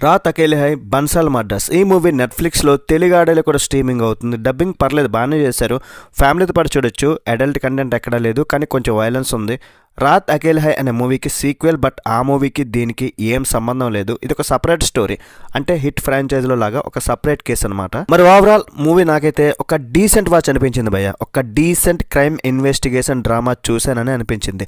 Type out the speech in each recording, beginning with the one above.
రాత్ Akele high Bansal Madras ఈ movie నెట్ఫ్లిక్స్లో తెలుగు ఆడియోలో కూడా స్ట్రీమింగ్ అవుతుంది. డబ్బింగ్ పర్లేదు, బాగానే చేశారు. ఫ్యామిలీతో పాటు చూడొచ్చు. అడల్ట్ కంటెంట్ ఎక్కడా లేదు, కానీ కొంచెం వైలెన్స్ ఉంది. రాత్ అకేలే హై అనే మూవీకి సీక్వెల్, బట్ ఆ మూవీకి దీనికి ఏం సంబంధం లేదు. ఇది ఒక సపరేట్ స్టోరీ, అంటే హిట్ ఫ్రాంచైజీలో లాగా ఒక సపరేట్ కేసు అనమాట. మరి ఓవరాల్ మూవీ నాకైతే ఒక డీసెంట్ వాచ్ అనిపించింది భయ్య. ఒక డీసెంట్ క్రైమ్ ఇన్వెస్టిగేషన్ డ్రామా చూశానని అనిపించింది.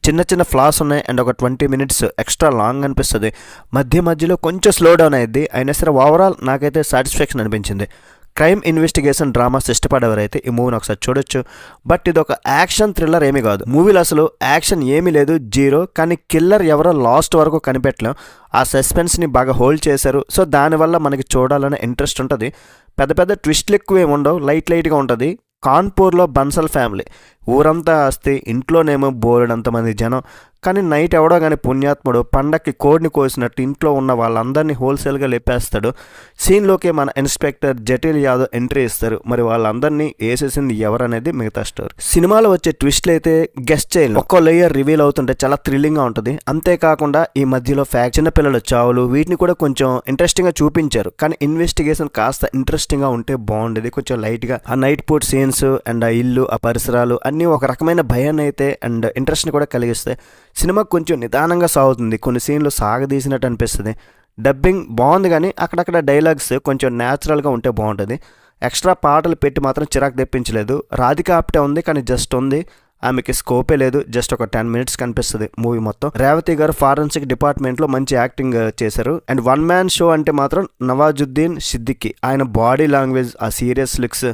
చిన్న చిన్న ఫ్లాస్ ఉన్నాయి అండ్ ఒక 20 minutes ఎక్స్ట్రా లాంగ్ అనిపిస్తుంది. మధ్యలో కొంచెం స్లో డౌన్ అయ్యింది. అయినా సరే ఓవరాల్ నాకైతే సాటిస్ఫాక్షన్ అనిపించింది. క్రైమ్ ఇన్వెస్టిగేషన్ డ్రామాస్ ఇష్టపడేవారైతే ఈ మూవీని ఒకసారి చూడొచ్చు. బట్ ఇది ఒక యాక్షన్ థ్రిల్లర్ ఏమీ కాదు. మూవీలో అసలు యాక్షన్ ఏమీ లేదు, జీరో. కానీ కిల్లర్ ఎవరో లాస్ట్ వరకు కనిపెట్టలేం. ఆ సస్పెన్స్ని బాగా హోల్డ్ చేశారు. సో దానివల్ల మనకి చూడాలనే ఇంట్రెస్ట్ ఉంటుంది. పెద్ద పెద్ద ట్విస్ట్లు ఎక్కువ ఏమి ఉండవు, లైట్గా ఉంటుంది. కాన్పూర్లో బన్సల్ ఫ్యామిలీ, ఊరంతా ఆస్తి, ఇంట్లోనేమో బోలెడంతమంది జనం. కానీ నైట్ ఎవడో కానీ పుణ్యాత్ముడు పండక్కి కోడిని కోసినట్టు ఇంట్లో ఉన్న వాళ్ళందరినీ హోల్సేల్గా లేపేస్తాడు. సీన్లోకి మన ఇన్స్పెక్టర్ జటిల్ యాదవ్ ఎంట్రీ ఇస్తారు. మరి వాళ్ళందరినీ వేసేసింది ఎవరనేది మిగతా స్టోరీ. సినిమాలో వచ్చే ట్విస్ట్లు అయితే గెస్ట్ చేయలేదు. ఒక్కో లేయర్ రివీల్ అవుతుంటే చాలా థ్రిల్లింగ్గా ఉంటుంది. అంతేకాకుండా ఈ మధ్యలో చిన్నపిల్లల చావులు వీటిని కూడా కొంచెం ఇంట్రెస్టింగ్గా చూపించారు. కానీ ఇన్వెస్టిగేషన్ కాస్త ఇంట్రెస్టింగ్గా ఉంటే బాగుండేది. కొంచెం లైట్గా ఆ నైట్ పూట్ సీన్స్ అండ్ ఆ ఇల్లు, ఆ పరిసరాలు అన్నీ ఒక రకమైన భయాన్ని అయితే అండ్ ఇంట్రెస్ట్ని కూడా కలిగిస్తాయి. సినిమా కొంచెం నిదానంగా సాగుతుంది. కొన్ని సీన్లు సాగదీసినట్టు అనిపిస్తుంది. డబ్బింగ్ బాగుంది, కానీ అక్కడక్కడ డైలాగ్స్ కొంచెం న్యాచురల్గా ఉంటే బాగుంటుంది. ఎక్స్ట్రా పాటలు పెట్టి మాత్రం చిరాకు తెప్పించలేదు. రాధిక ఆప్టే ఉంది, కానీ జస్ట్ ఉంది. ఆమెకి స్కోపే లేదు. జస్ట్ ఒక 10 minutes కనిపిస్తుంది మూవీ మొత్తం. రేవతి గారు ఫారెన్సిక్ డిపార్ట్మెంట్లో మంచి యాక్టింగ్ చేశారు. అండ్ వన్ మ్యాన్ షో అంటే మాత్రం నవాజుద్దీన్ సిద్దికి. ఆయన బాడీ లాంగ్వేజ్, ఆ సీరియస్ లుక్స్,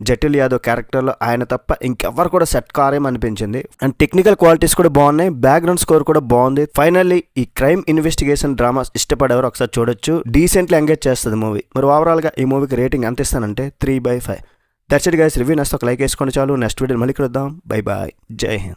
జటిల్ యాదవ్ క్యారెక్టర్లో ఆయన తప్ప ఇంకెవ్వరు కూడా సెట్ కారేమనిపించింది. అండ్ టెక్నికల్ క్వాలిటీస్ కూడా బాగున్నాయి. బ్యాక్గ్రౌండ్ స్కోర్ కూడా బాగుంది. ఫైనల్లీ ఈ క్రైమ్ ఇన్వెస్టిగేషన్ డ్రామాస్ ఇష్టపడేవారు ఒకసారి చూడొచ్చు. డీసెంట్లీ ఎంగేజ్ చేస్తుంది మూవీ. మరి ఓవరాల్గా ఈ మూవీకి రేటింగ్ ఎంత ఇస్తానంటే 3/5. That's it guys. రివ్యూ నచ్చితే ఒక లైక్ వేసుకోండి చాలు. నెక్స్ట్ వీడియో మళ్ళీ కలుద్దాం. Bye bye. జై హింద్.